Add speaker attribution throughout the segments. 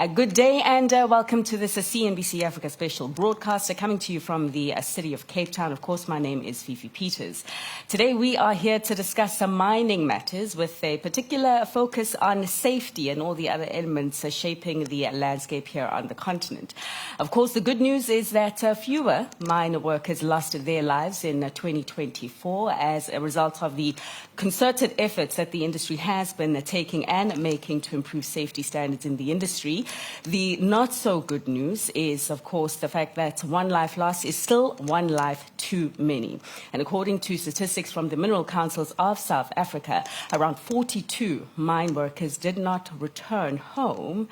Speaker 1: Good day and welcome to this CNBC Africa special broadcast coming to you from the city of Cape Town. Of course, my name is Fifi Peters. Today we are here to discuss some mining matters with a particular focus on safety and all the other elements shaping the landscape here on the continent. Of course, the good news is that fewer mine workers lost their lives in 2024 as a result of the concerted efforts that the industry has been taking and making to improve safety standards in the industry. The not so good news is, of course, the fact that one life lost is still one life too many. And according to statistics from the Mineral Councils of South Africa, around 42 mine workers did not return home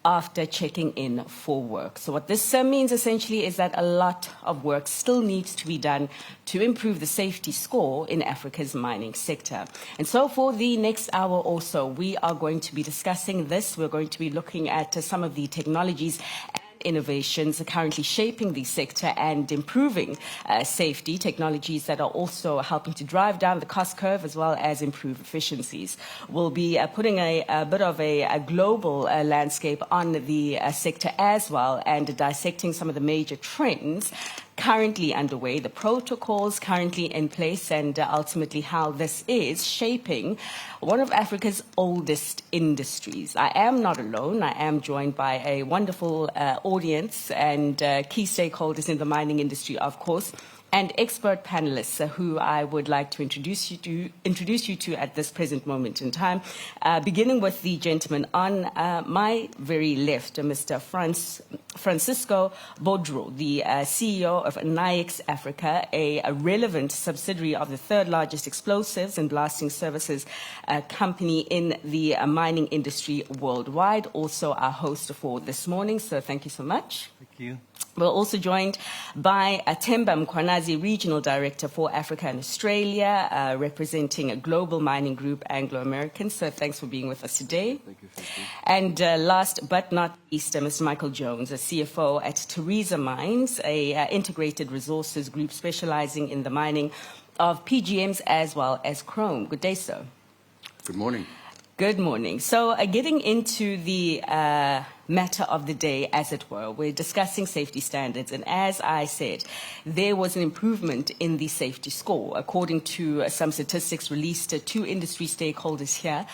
Speaker 1: after checking in for work. So what this means essentially is that a lot of work still needs to be done to improve the safety score in Africa's mining sector. And so for the next hour or so, we are going to be discussing this. We're going to be looking at some of the technologies innovations are currently shaping the sector and improving safety, technologies that are also helping to drive down the cost curve as well as improve efficiencies. We'll be putting a bit of a global landscape on the sector as well and dissecting some of the major trends currently underway, the protocols currently in place, and ultimately how this is shaping one of Africa's oldest industries. I am not alone. I am joined by a wonderful audience and key stakeholders in the mining industry, of course, and expert panelists who I would like to introduce you to at this present moment in time, beginning with the gentleman on my very left, Mr. Francisco Bodro, the CEO of NIX Africa, a relevant subsidiary of the third largest explosives and blasting services company in the mining industry worldwide, also our host for this morning. So thank you so much.
Speaker 2: Thank you.
Speaker 1: We're also joined by Themba Mkhwanazi, Regional Director for Africa and Australia, representing a global mining group, Anglo American. So thanks for being with us today.
Speaker 2: Thank you. Thank you.
Speaker 1: And last but not least, Mr. Michael Jones, a CFO at Tharisa Mines, a integrated resources group specializing in the mining of PGMs as well as chrome. Good day, sir.
Speaker 2: Good morning.
Speaker 1: Good morning. So getting into the matter of the day, as it were, we're discussing safety standards. And as I said, there was an improvement in the safety score. According to some statistics released to industry stakeholders here,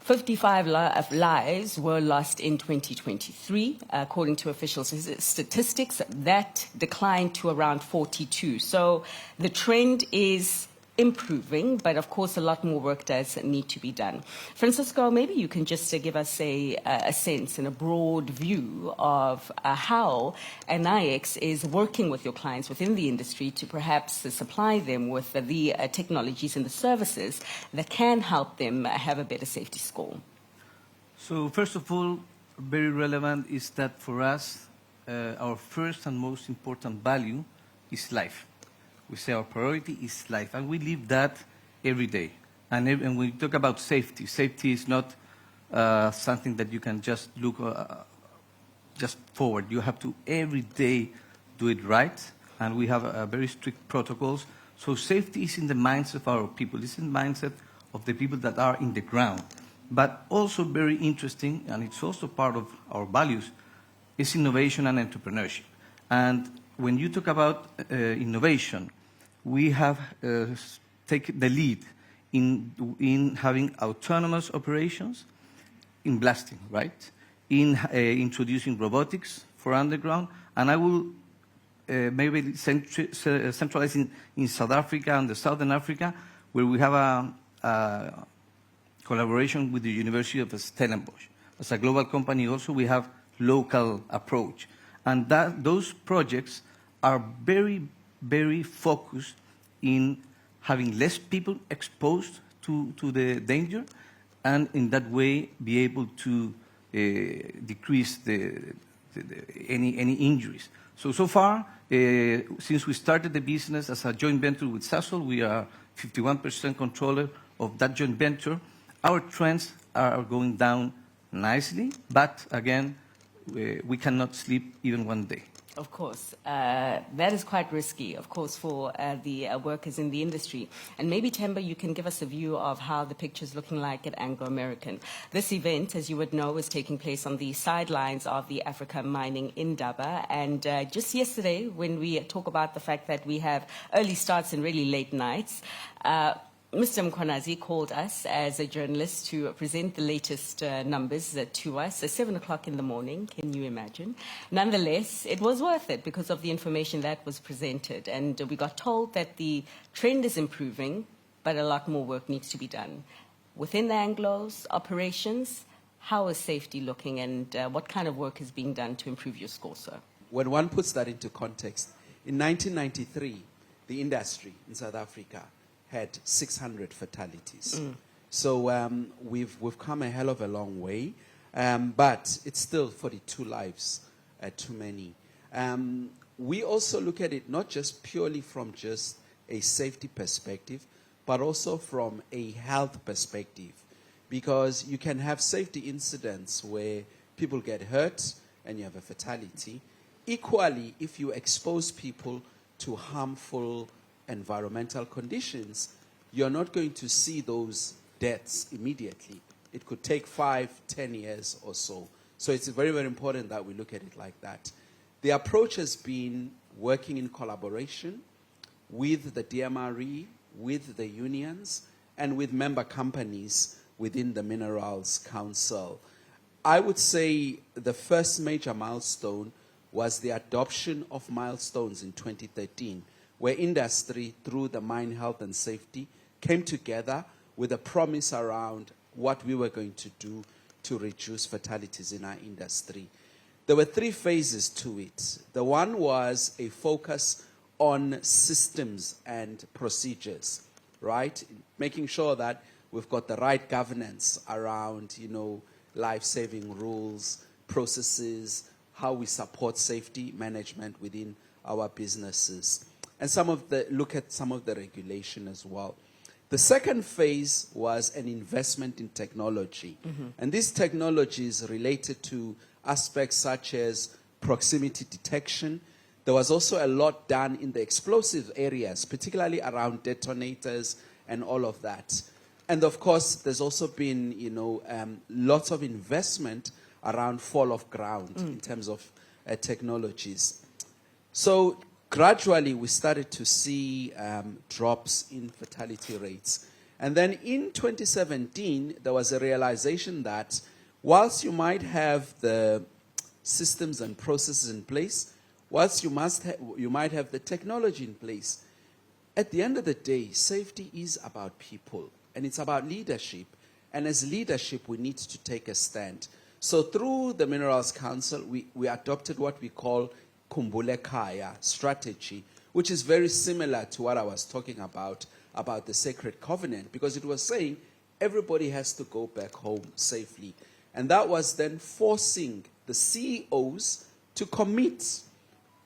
Speaker 1: 55 lives were lost in 2023. According to official statistics, that declined to around 42. So the trend is improving, but of course a lot more work does need to be done. Francisco, maybe you can just give us a sense and a broad view of how NIX is working with your clients within the industry to perhaps supply them with the technologies and the services that can help them have a better safety score.
Speaker 2: So first of all, very relevant is that for us, our first and most important value is life. We say our priority is life, and we live that every day. And when we talk about safety, safety is not something that you can just look just forward. You have to every day do it right, and we have very strict protocols. So safety is in the minds of our people. It's in the mindset of the people that are in the ground. But also very interesting, and it's also part of our values, is innovation and entrepreneurship. And when you talk about innovation, we have taken the lead in having autonomous operations in blasting, right? In introducing robotics for underground. And I will maybe centralize in South Africa and the Southern Africa, where we have a collaboration with the University of Stellenbosch. As a global company also, we have local approach. And those projects are very, very focused in having less people exposed to the danger, and in that way be able to decrease any injuries. So far, since we started the business as a joint venture with Sasol, we are 51% controller of that joint venture. Our trends are going down nicely, but again, we cannot sleep even one day.
Speaker 1: Of course, that is quite risky, of course, for the workers in the industry. And maybe, Temba, you can give us a view of how the picture's looking like at Anglo American. This event, as you would know, is taking place on the sidelines of the Africa Mining Indaba. And just yesterday, when we talk about the fact that we have early starts and really late nights, Mr. Mkhwanazi called us as a journalist to present the latest numbers to us at 7 o'clock in the morning. Can you imagine? Nonetheless, it was worth it because of the information that was presented. And we got told that the trend is improving, but a lot more work needs to be done. Within the Anglo's operations, how is safety looking, and what kind of work is being done to improve your score, sir?
Speaker 3: When one puts that into context, in 1993, the industry in South Africa had 600 fatalities. So we've come a hell of a long way, but it's still 42 lives too many. We also look at it not just purely from just a safety perspective, but also from a health perspective, because you can have safety incidents where people get hurt and you have a fatality. Equally, if you expose people to harmful environmental conditions, you're not going to see those deaths immediately. It could take 5, 10 years or so. So it's very, very important that we look at it like that. The approach has been working in collaboration with the DMRE, with the unions, and with member companies within the Minerals Council. I would say the first major milestone was the adoption of milestones in 2013, where industry, through the Mine Health and Safety, came together with a promise around what we were going to do to reduce fatalities in our industry. There were 3 phases to it. The one was a focus on systems and procedures, right? Making sure that we've got the right governance around, life-saving rules, processes, how we support safety management within our businesses. And look at some of the regulation as well. The second phase was an investment in technology. And these technologies related to aspects such as proximity detection. There was also a lot done in the explosive areas, particularly around detonators and all of that. And of course, there's also been, lots of investment around fall of ground in terms of technologies. So gradually, we started to see drops in fatality rates. And then in 2017, there was a realization that whilst you might have the systems and processes in place, whilst you might have the technology in place, at the end of the day, safety is about people, and it's about leadership. And as leadership, we need to take a stand. So through the Minerals Council, we adopted what we call Kumbule Kaya strategy, which is very similar to what I was talking about the sacred covenant, because it was saying everybody has to go back home safely. And that was then forcing the CEOs to commit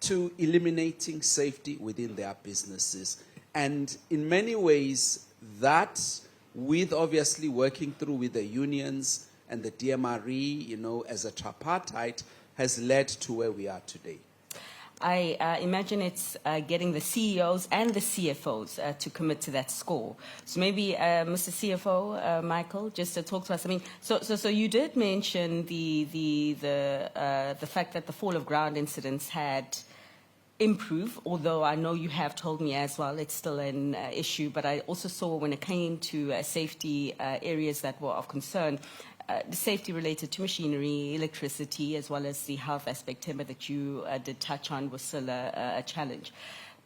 Speaker 3: to eliminating safety within their businesses. And in many ways, that, with obviously working through with the unions and the DMRE, as a tripartite, has led to where we are today.
Speaker 1: I imagine it's getting the CEOs and the CFOs to commit to that score. So maybe, Mr. CFO, Michael, just to talk to us. I mean, so you did mention the fact that the fall of ground incidents had improved, although I know you have told me as well it's still an issue. But I also saw when it came to safety areas that were of concern, the safety related to machinery, electricity, as well as the health aspect, Timber, that you did touch on was still a challenge.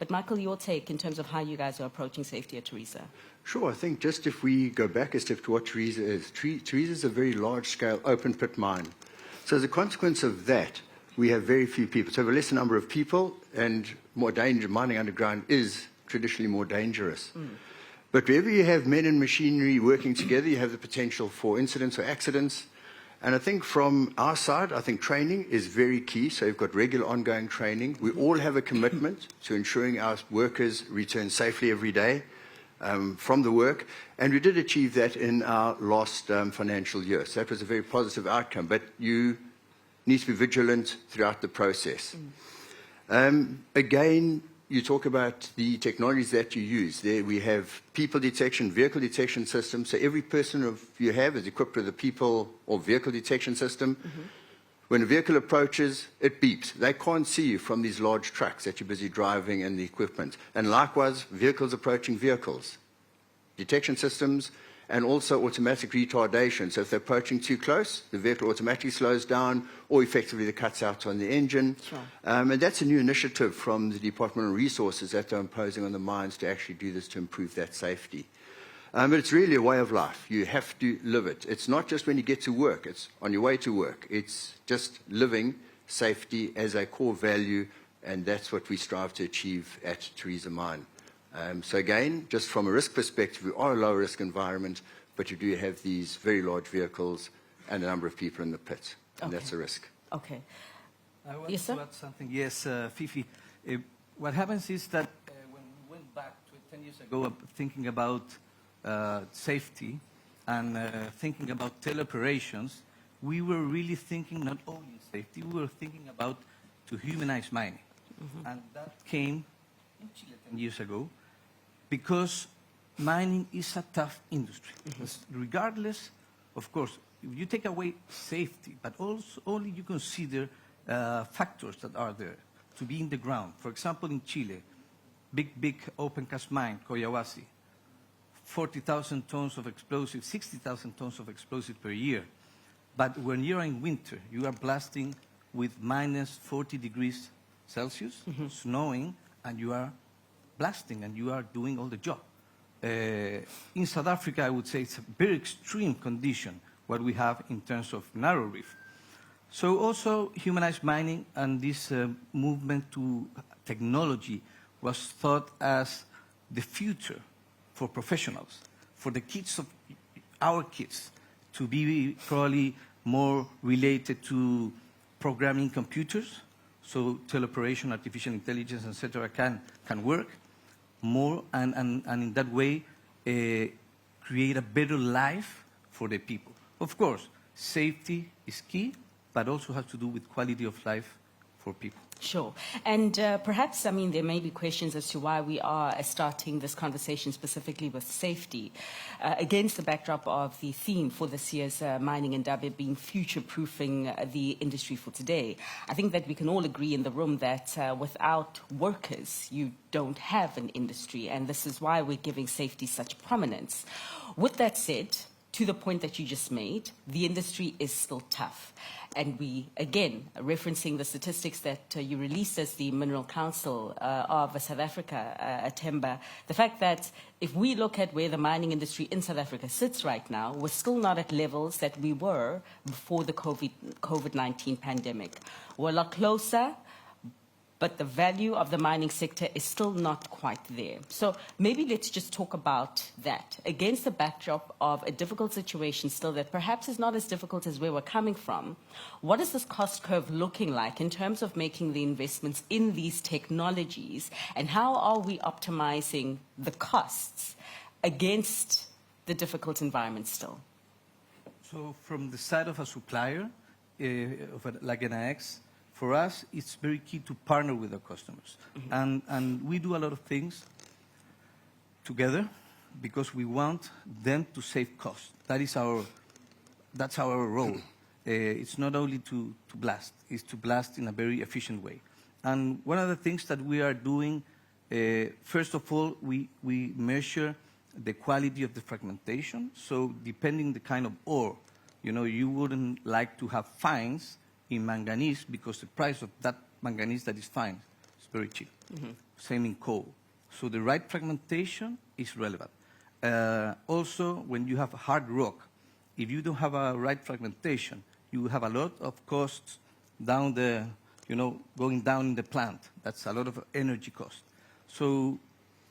Speaker 1: But Michael, your take in terms of how you guys are approaching safety at Tharisa?
Speaker 4: Sure. I think just if we go back a step to what Tharisa is, Tharisa is a very large-scale open-pit mine. So as a consequence of that, we have very few people. So we have a lesser number of people, and more danger. Mining underground is traditionally more dangerous. But wherever you have men and machinery working together, you have the potential for incidents or accidents. And I think from our side, I think training is very key. So you've got regular ongoing training. We all have a commitment to ensuring our workers return safely every day from the work. And we did achieve that in our last financial year. So that was a very positive outcome. But you need to be vigilant throughout the process. Again, you talk about the technologies that you use. There we have people detection, vehicle detection systems. So every person you have is equipped with a people or vehicle detection system. When a vehicle approaches, it beeps. They can't see you from these large trucks that you're busy driving and the equipment. And likewise, vehicles approaching vehicles. Detection systems and also automatic retardation. So if they're approaching too close, the vehicle automatically slows down or effectively it cuts out on the engine.
Speaker 1: Sure.
Speaker 4: And that's a new initiative from the Department of Resources that they're imposing on the mines to actually do this to improve that safety. But it's really a way of life. You have to live it. It's not just when you get to work. It's on your way to work. It's just living safety as a core value, and that's what we strive to achieve at Tharisa Mine. So again, just from a risk perspective, we are a low-risk environment, but you do have these very large vehicles and a number of people in the pit, and that's a risk.
Speaker 1: Okay.
Speaker 2: I want
Speaker 1: Yes,
Speaker 2: to
Speaker 1: sir?
Speaker 2: add something. Yes, Fifi. What happens is that when we went back to 10 years ago thinking about safety and thinking about teleoperations, we were really thinking not only in safety, we were thinking about to humanize mining. And that came in Chile 10 years ago because mining is a tough industry. Regardless, of course, if you take away safety, but also only you consider factors that are there to be in the ground. For example, in Chile, big open cast mine, Collahuasi, 40,000 tons of explosives, 60,000 tons of explosives per year. But when you're in winter, you are blasting with minus 40 degrees Celsius, snowing, and you are blasting and you are doing all the job. In South Africa, I would say it's a very extreme condition what we have in terms of narrow reef. So also humanized mining and this movement to technology was thought as the future for professionals, for the kids of our kids to be probably more related to programming computers, so teleoperation, artificial intelligence, etc. can work more and in that way create a better life for the people. Of course, safety is key, but also has to do with quality of life for people.
Speaker 1: Sure. And perhaps, I mean, there may be questions as to why we are starting this conversation specifically with safety against the backdrop of the theme for this year's Mining Indaba being future-proofing the industry for today. I think that we can all agree in the room that without workers, you don't have an industry, and this is why we're giving safety such prominence. With that said, to the point that you just made, the industry is still tough. And we, again, referencing the statistics that you released as the Mineral Council of South Africa, Temba, the fact that if we look at where the mining industry in South Africa sits right now, we're still not at levels that we were before the COVID-19 pandemic. We're a lot closer, but the value of the mining sector is still not quite there. So maybe let's just talk about that. Against the backdrop of a difficult situation still that perhaps is not as difficult as where we're coming from, what is this cost curve looking like in terms of making the investments in these technologies, and how are we optimizing the costs against the difficult environment still?
Speaker 2: So from the side of a supplier, like an AX, for us, it's very key to partner with our customers. And we do a lot of things together because we want them to save costs. That's our role. It's not only to blast, it's to blast in a very efficient way. And one of the things that we are doing, first of all, we measure the quality of the fragmentation. So depending the kind of ore, you wouldn't like to have fines in manganese because the price of that manganese that is fine is very cheap. Same in coal. So the right fragmentation is relevant. Also, when you have hard rock, if you don't have a right fragmentation, you have a lot of costs down the, going down in the plant. That's a lot of energy cost. So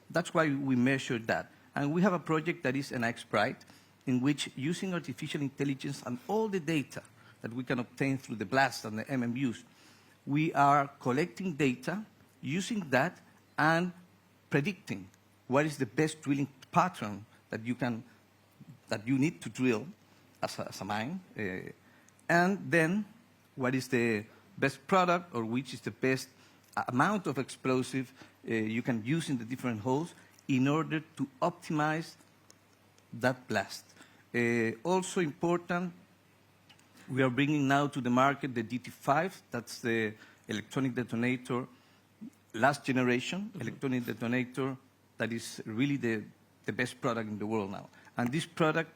Speaker 2: that's why we measure that. And we have a project that is an X-Pride, in which using artificial intelligence and all the data that we can obtain through the blast and the MMUs, we are collecting data, using that, and predicting what is the best drilling pattern that you need to drill as a mine, and then what is the best product or which is the best amount of explosive you can use in the different holes in order to optimize that blast. Also important, we are bringing now to the market the DT5, that's the electronic detonator, last generation electronic detonator that is really the best product in the world now. And this product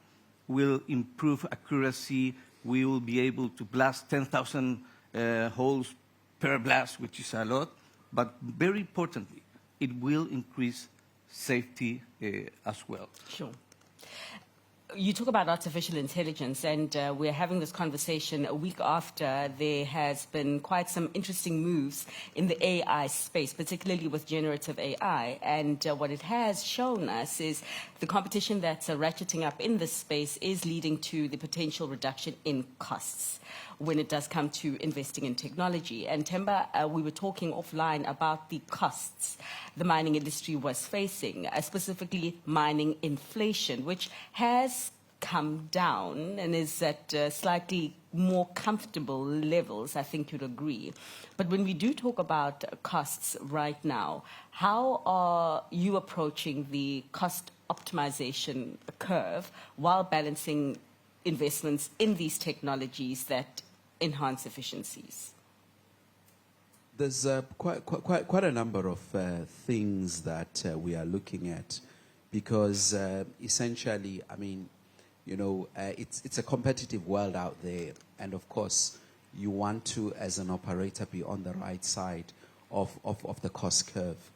Speaker 2: will improve accuracy. We will be able to blast 10,000 holes per blast, which is a lot. But very importantly, it will increase safety as well.
Speaker 1: Sure. You talk about artificial intelligence, and we're having this conversation a week after there has been quite some interesting moves in the AI space, particularly with generative AI. And what it has shown us is the competition that's ratcheting up in this space is leading to the potential reduction in costs when it does come to investing in technology. And Themba, we were talking offline about the costs the mining industry was facing, specifically mining inflation, which has come down and is at slightly more comfortable levels, I think you'd agree. But when we do talk about costs right now, how are you approaching the cost optimization curve while balancing investments in these technologies that enhance efficiencies?
Speaker 3: There's quite a number of things that we are looking at because essentially, I mean, you know, it's a competitive world out there. And of course, you want to, as an operator, be on the right side of the cost curve.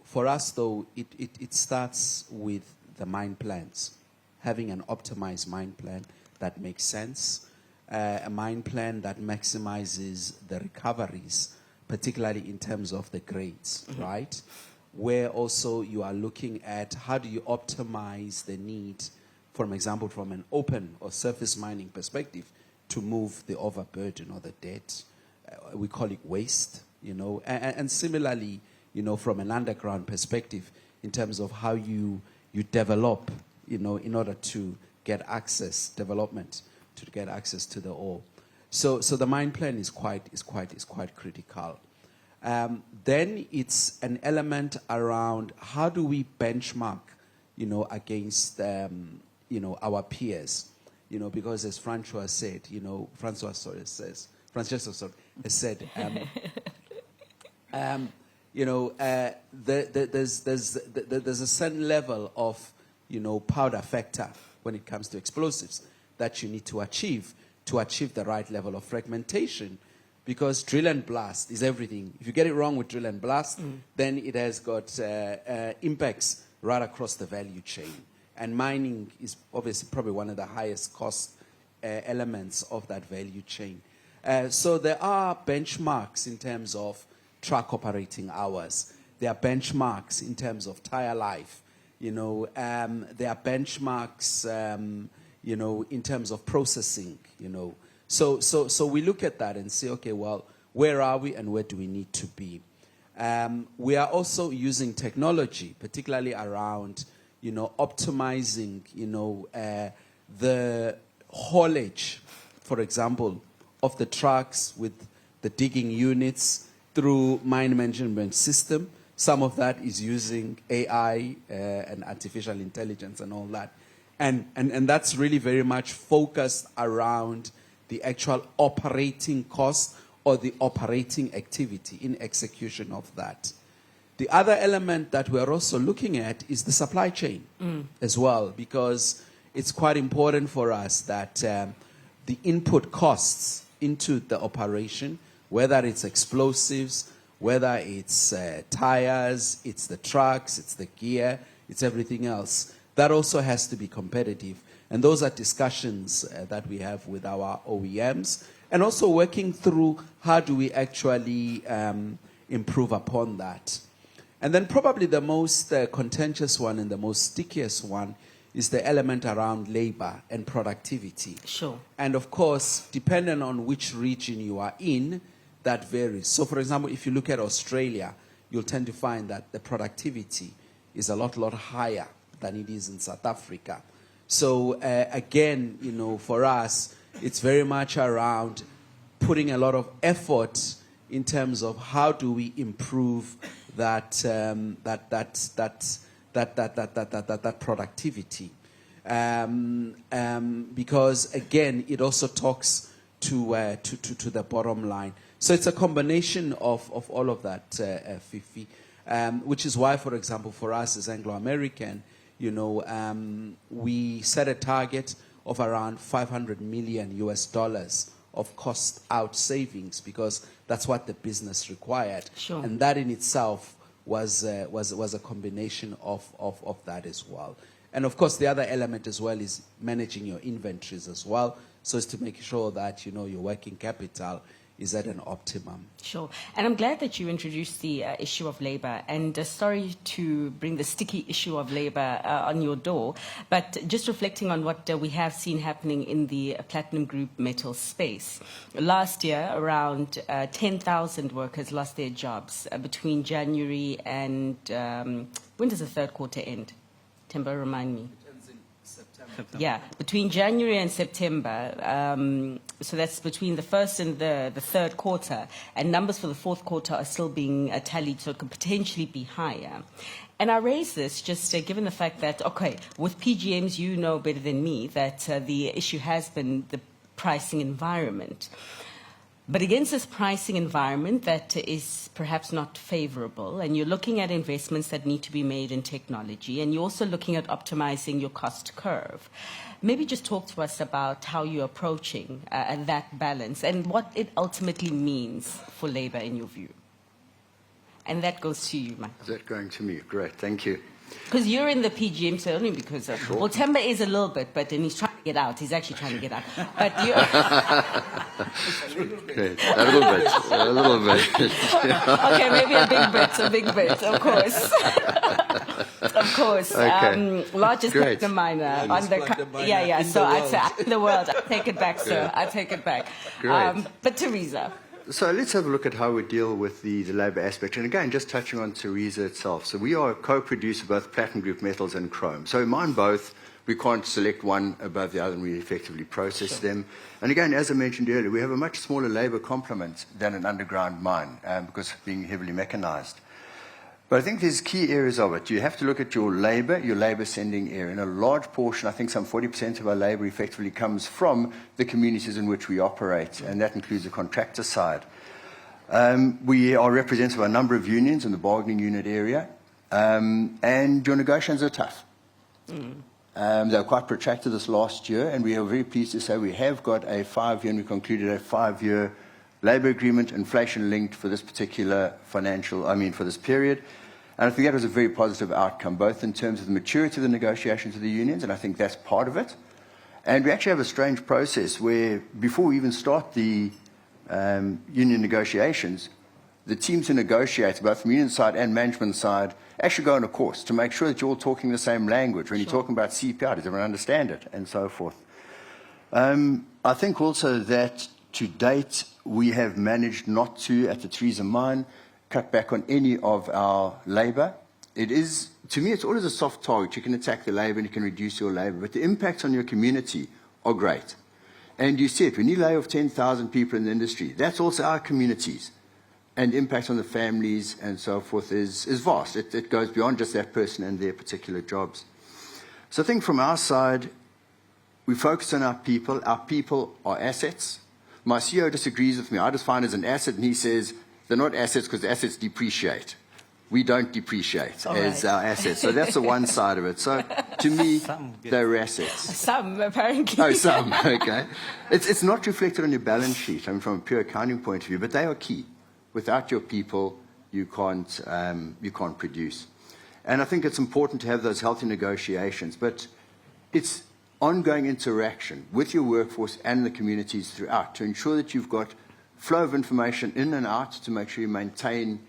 Speaker 3: For us, though, it starts with the mine plans, having an optimized mine plan that makes sense. A mine plan that maximizes the recoveries, particularly in terms of the grades, right? Where also you are looking at how do you optimize the need, for example, from an open or surface mining perspective, to move the overburden or the debt. We call it waste, you know. And similarly, you know, from an underground perspective, in terms of how you develop, you know, in order to get access, development, to get access to the ore. So the mine plan is quite critical. Then it's an element around how do we benchmark, you know, against you know, our peers, you know, because as Francesco said, you know, you know, there's a certain level of, you know, powder factor when it comes to explosives that you need to achieve the right level of fragmentation, because drill and blast is everything. If you get it wrong with drill and blast, then it has got impacts right across the value chain. And mining is obviously probably one of the highest cost elements of that value chain. So there are benchmarks in terms of truck operating hours. There are benchmarks in terms of tire life. You know, there are benchmarks you know, in terms of processing, you know. So we look at that and say, okay, well, where are we and where do we need to be? We are also using technology, particularly around, you know, optimizing, you know, the haulage, for example, of the trucks with the digging units through mine management system. Some of that is using AI and artificial intelligence and all that. And that's really very much focused around the actual operating cost or the operating activity in execution of that. The other element that we're also looking at is the supply chain as well, because it's quite important for us that the input costs into the operation, whether it's explosives, whether it's tires, it's the trucks, it's the gear, it's everything else, that also has to be competitive. And those are discussions that we have with our OEMs, and also working through how do we actually improve upon that. And then probably the most contentious one and the most stickiest one is the element around labor and productivity.
Speaker 1: Sure.
Speaker 3: And of course, depending on which region you are in, that varies. So for example, if you look at Australia, you'll tend to find that the productivity is a lot higher than it is in South Africa. So again, you know, for us, it's very much around putting a lot of effort in terms of how do we improve that productivity. Because again, it also talks to the bottom line. So it's a combination of all of that, Fifi, which is why, for example, for us as Anglo-American, we set a target of around $500 million of cost out savings, because that's what the business required.
Speaker 1: Sure.
Speaker 3: And that in itself was a combination of that as well. And of course, the other element as well is managing your inventories as well, so as to make sure that your working capital is at an optimum.
Speaker 1: Sure. And I'm glad that you introduced the issue of labor. And sorry to bring the sticky issue of labor on your door, but just reflecting on what we have seen happening in the platinum group metal space. Last year, around 10,000 workers lost their jobs between January and when does the third quarter end? Timber, remind me.
Speaker 2: September.
Speaker 1: Yeah, between January and September, so that's between the first and the third quarter, and numbers for the fourth quarter are still being tallied, so it could potentially be higher. And I raise this just given the fact that, okay, with PGMs, you know better than me that the issue has been the pricing environment. But against this pricing environment that is perhaps not favorable, and you're looking at investments that need to be made in technology, and you're also looking at optimizing your cost curve, maybe just talk to us about how you're approaching that balance and what it ultimately means for labor in your view. And that goes to you, Michael.
Speaker 4: Is that going to me? Great, thank you.
Speaker 1: Because you're in the PGM, so only because of, well, Temba is a little bit, but then he's trying to get out. He's actually trying to get out. But you're...
Speaker 4: Great. A little bit.
Speaker 1: Okay, maybe a big bit, of course. Of course.
Speaker 4: Okay.
Speaker 1: Largest
Speaker 4: Great.
Speaker 1: platinum miner on the...
Speaker 3: platinum miner
Speaker 1: Yeah,
Speaker 3: in
Speaker 1: so
Speaker 3: the
Speaker 1: I'd say
Speaker 3: world.
Speaker 1: in the world. I take it back, sir. I take it back.
Speaker 4: Great.
Speaker 1: But Teresa...
Speaker 4: So let's have a look at how we deal with the labour aspect. And again, just touching on Teresa itself. So we are a co-producer of both platinum group metals and chrome. So in mine both, we can't select one above the other, and we effectively process them. And again, as I mentioned earlier, we have a much smaller labour complement than an underground mine because of being heavily mechanised. But I think there's key areas of it. You have to look at your labour sending area. And a large portion, I think some 40% of our labour effectively comes from the communities in which we operate, and that includes the contractor side. We are representative of a number of unions in the bargaining unit area, and your negotiations are tough. They were quite protracted this last year, and we are very pleased to say we have got a 5-year, and we concluded a 5-year labour agreement, inflation-linked for this particular for this period. And I think that was a very positive outcome, both in terms of the maturity of the negotiations with the unions, and I think that's part of it. And we actually have a strange process where before we even start the union negotiations, the teams who negotiate, both from union side and management side, actually go on a course to make sure that you're all talking the same language. When you're talking about CPI, does everyone understand it, and so forth. I think also that to date, we have managed not to, at the Teresa mine, cut back on any of our labour. It is, to me, it's always a soft target. You can attack the labour and you can reduce your labour, but the impacts on your community are great. And you see it, when you lay off 10,000 people in the industry, that's also our communities. And the impact on the families and so forth is vast. It goes beyond just that person and their particular jobs. So I think from our side, we focus on our people. Our people are assets. My CEO disagrees with me. I just find it as an asset, and he says they're not assets because the assets depreciate. We don't depreciate as our assets. So that's the one side of it. So to me, they're assets.
Speaker 1: Some, apparently.
Speaker 4: Oh, some, okay. It's not reflected on your balance sheet, I mean, from a pure accounting point of view, but they are key. Without your people, you can't produce. And I think it's important to have those healthy negotiations, but it's ongoing interaction with your workforce and the communities throughout to ensure that you've got flow of information in and out to make sure you maintain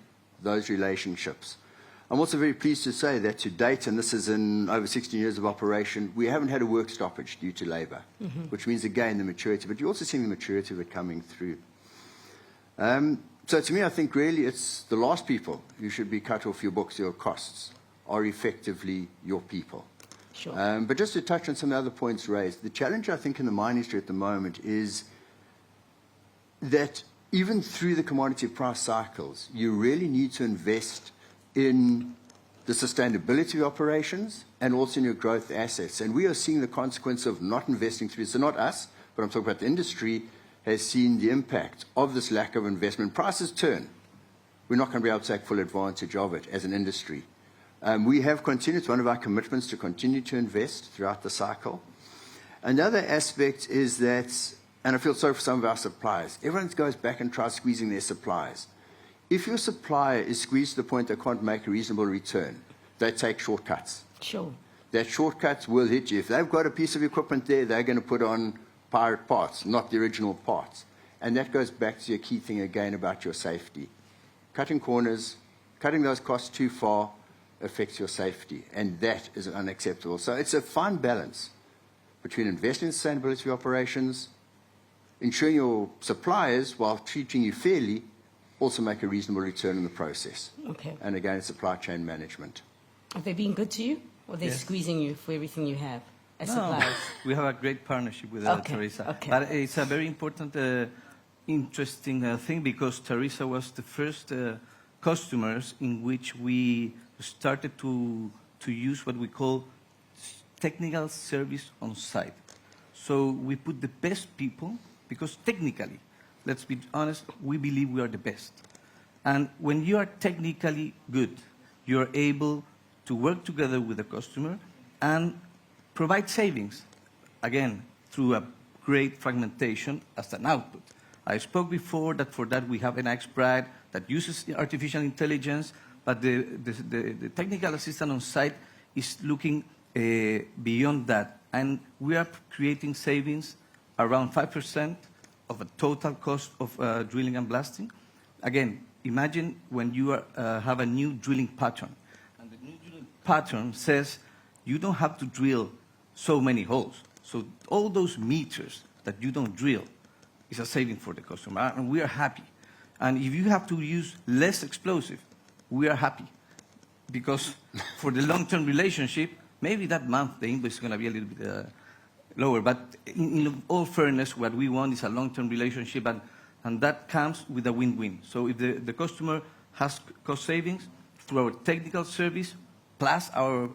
Speaker 4: those relationships. I'm also very pleased to say that to date, and this is in over 16 years of operation, we haven't had a work stoppage due to labour, which means, again, the maturity. But you're also seeing the maturity of it coming through. So to me, I think really it's the last people who should be cut off your books, your costs, are effectively your people.
Speaker 1: Sure.
Speaker 4: But just to touch on some of the other points raised, the challenge, I think, in the mining industry at the moment is that even through the commodity price cycles, you really need to invest in the sustainability of operations and also in your growth assets. And we are seeing the consequence of not investing through. So not us, but I'm talking about the industry, has seen the impact of this lack of investment. Prices turn. We're not going to be able to take full advantage of it as an industry. We have continued, it's one of our commitments to continue to invest throughout the cycle. Another aspect is that, and I feel sorry for some of our suppliers, everyone goes back and tries squeezing their suppliers. If your supplier is squeezed to the point they can't make a reasonable return, they take shortcuts.
Speaker 1: Sure.
Speaker 4: That shortcuts will hit you. If they've got a piece of equipment there, they're going to put on pirate parts, not the original parts. And that goes back to your key thing again about your safety. Cutting corners, cutting those costs too far affects your safety, and that is unacceptable. So it's a fine balance between investing in sustainability of operations, ensuring your suppliers, while treating you fairly, also make a reasonable return in the process.
Speaker 1: Okay.
Speaker 4: And again, supply chain management.
Speaker 1: Have they been good to you, or are they
Speaker 2: Yes.
Speaker 1: squeezing you for everything you have as
Speaker 2: No,
Speaker 1: suppliers?
Speaker 2: we have a great partnership with
Speaker 1: Okay,
Speaker 2: Teresa.
Speaker 1: okay.
Speaker 2: But it's a very important, interesting thing, because Teresa was the first customers in which we started to use what we call technical service on site. So we put the best people, because technically, let's be honest, we believe we are the best. And when you are technically good, you are able to work together with the customer and provide savings, again, through a great fragmentation as an output. I spoke before that for that we have an expert that uses artificial intelligence, but the technical assistant on site is looking beyond that. And we are creating savings around 5% of a total cost of drilling and blasting. Again, imagine when you have a new drilling pattern. And the new drilling pattern says you don't have to drill so many holes. So all those meters that you don't drill is a saving for the customer. And we are happy. And if you have to use less explosive, we are happy. Because for the long-term relationship, maybe that month the invoice is going to be a little bit lower. But in all fairness, what we want is a long-term relationship, and that comes with a win-win. So if the customer has cost savings through our technical service plus our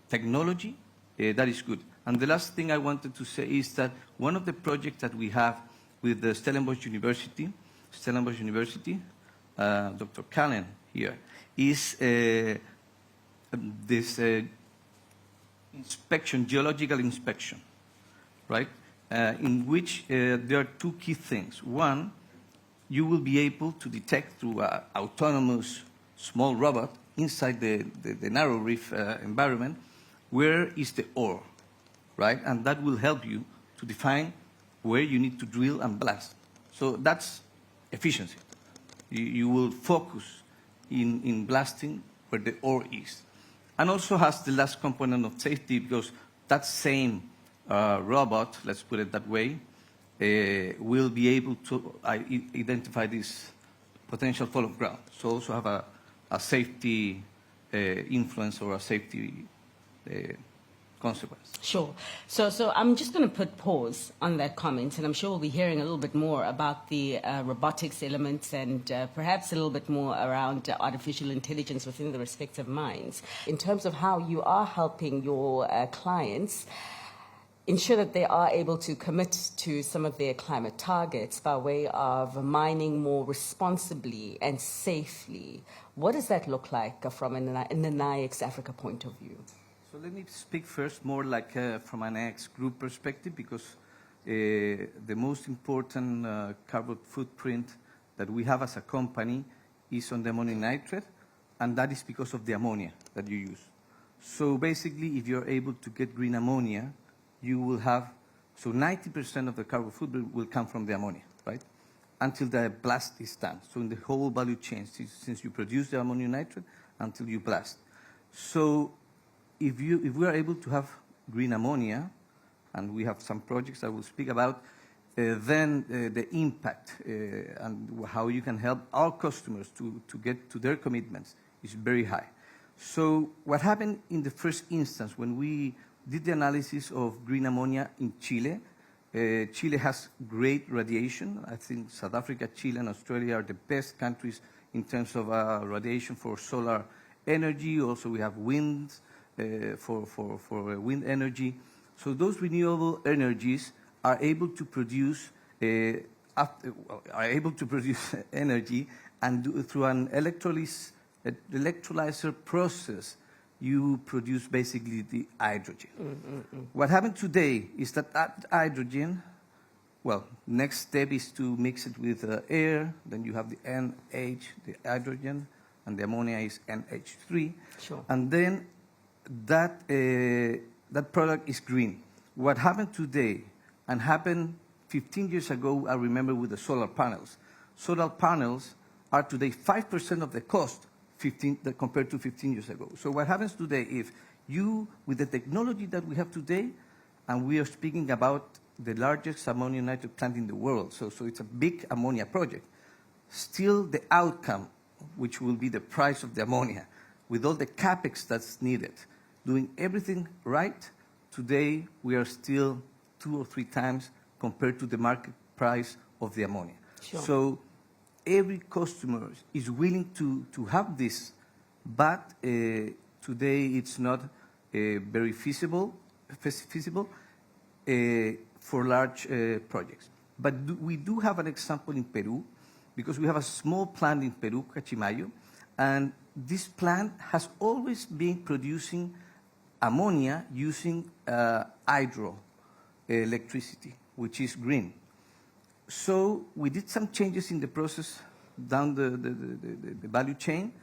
Speaker 2: technology, that is good. And the last thing I wanted to say is that one of the projects that we have with the Stellenbosch University, Dr. Callen here, is this inspection, geological inspection, right? In which there are two key things. One, you will be able to detect through an autonomous small robot inside the narrow reef environment where is the ore, right? And that will help you to define where you need to drill and blast. So that's efficiency. You will focus in blasting where the ore is. And also has the last component of safety, because that same robot, let's put it that way, will be able to identify this potential fall of ground. So also have a safety influence or a safety consequence.
Speaker 1: Sure. So I'm just going to put pause on that comment, and I'm sure we'll be hearing a little bit more about the robotics elements and perhaps a little bit more around artificial intelligence within the respective mines. In terms of how you are helping your clients ensure that they are able to commit to some of their climate targets by way of mining more responsibly and safely. What does that look like from an NIX Africa point of view?
Speaker 2: So let me speak first more like from an NIX group perspective, because the most important carbon footprint that we have as a company is on the ammonium nitrate, and that is because of the ammonia that you use. So basically, if you're able to get green ammonia, you will have, so 90% of the carbon footprint will come from the ammonia, right? Until the blast is done. So in the whole value chain, since you produce the ammonium nitrate until you blast. So if we are able to have green ammonia, and we have some projects I will speak about, then the impact and how you can help our customers to get to their commitments is very high. So what happened in the first instance when we did the analysis of green ammonia in Chile, Chile has great radiation. I think South Africa, Chile, and Australia are the best countries in terms of radiation for solar energy. Also, we have wind for wind energy. So those renewable energies are able to produce energy, and through an electrolyzer process, you produce basically the hydrogen. What happened today is that hydrogen, well, next step is to mix it with air, then you have the NH, the hydrogen, and the ammonia is NH3.
Speaker 1: Sure.
Speaker 2: And then that product is green. What happened today and happened 15 years ago, I remember, with the solar panels. Solar panels are today 5% of the cost compared to 15 years ago. So what happens today, if you, with the technology that we have today, and we are speaking about the largest ammonium nitrate plant in the world, so it's a big ammonia project, still the outcome, which will be the price of the ammonia, with all the capex that's needed, doing everything right, today we are still 2 or 3 times compared to the market price of the ammonia.
Speaker 1: Sure.
Speaker 2: So every customer is willing to have this, but today it's not very feasible for large projects. But we do have an example in Peru, because we have a small plant in Peru, Cachimayo, and this plant has always been producing ammonia using hydro electricity, which is green. So we did some changes in the process down the value chain,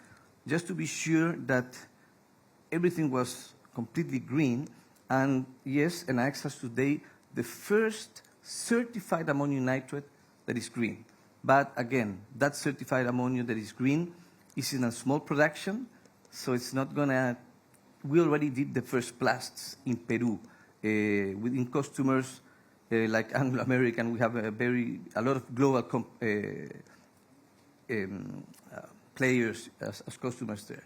Speaker 2: just to be sure that everything was completely green. And yes, NX has today the first certified ammonium nitrate that is green. But again, that certified ammonia that is green is in a small production, so it's not gonna. We already did the first blasts in Peru within customers. Like Anglo American, we have a lot of global players as customers there.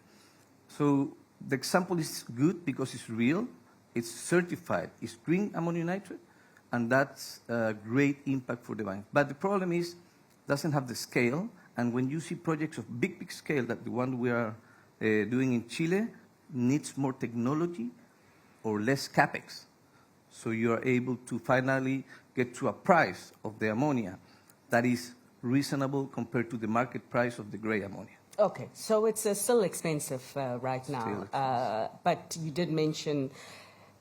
Speaker 2: So the example is good because it's real, it's certified, it's green ammonium nitrate, and that's a great impact for the bank. But the problem is, it doesn't have the scale, and when you see projects of big scale, like the one we are doing in Chile, needs more technology or less capex. So you are able to finally get to a price of the ammonia that is reasonable compared to the market price of the gray ammonia.
Speaker 1: Okay, so it's still expensive right now. But you did mention,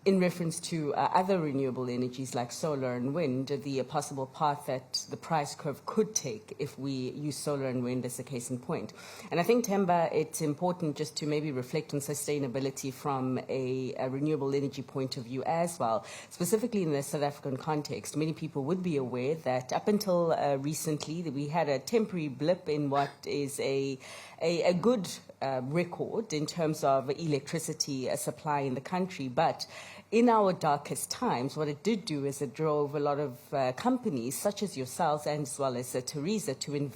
Speaker 1: in reference to other renewable energies like solar and wind, the possible path that the price curve could take if we use solar and wind as a case in point. And I think, Themba, it's important just to maybe reflect on sustainability from a renewable energy point of view as well. Specifically in the South African context, many people would be aware that up until recently, we had a temporary blip in what is a good record in terms of electricity supply in the country. But in our darkest times, what it did do is it drove a lot of companies, such as yourselves and as well as Teresa, to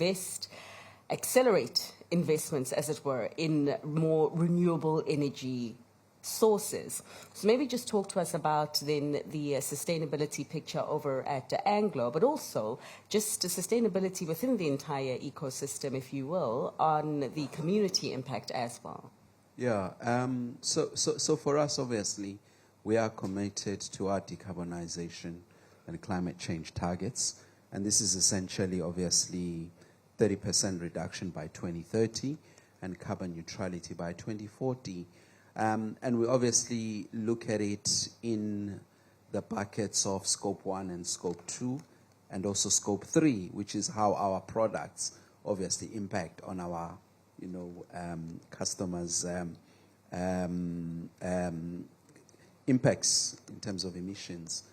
Speaker 1: accelerate investments, as it were, in more renewable energy sources. So maybe just talk to us about then the sustainability picture over at Anglo, but also just sustainability within the entire ecosystem, if you will, on the community impact as well.
Speaker 3: Yeah. So for us, obviously, we are committed to our decarbonization and climate change targets, and this is essentially, obviously, 30% reduction by 2030 and carbon neutrality by 2040. And we obviously look at it in the buckets of Scope 1 and Scope 2, and also Scope 3, which is how our products obviously impact on our, customers' impacts in terms of emissions.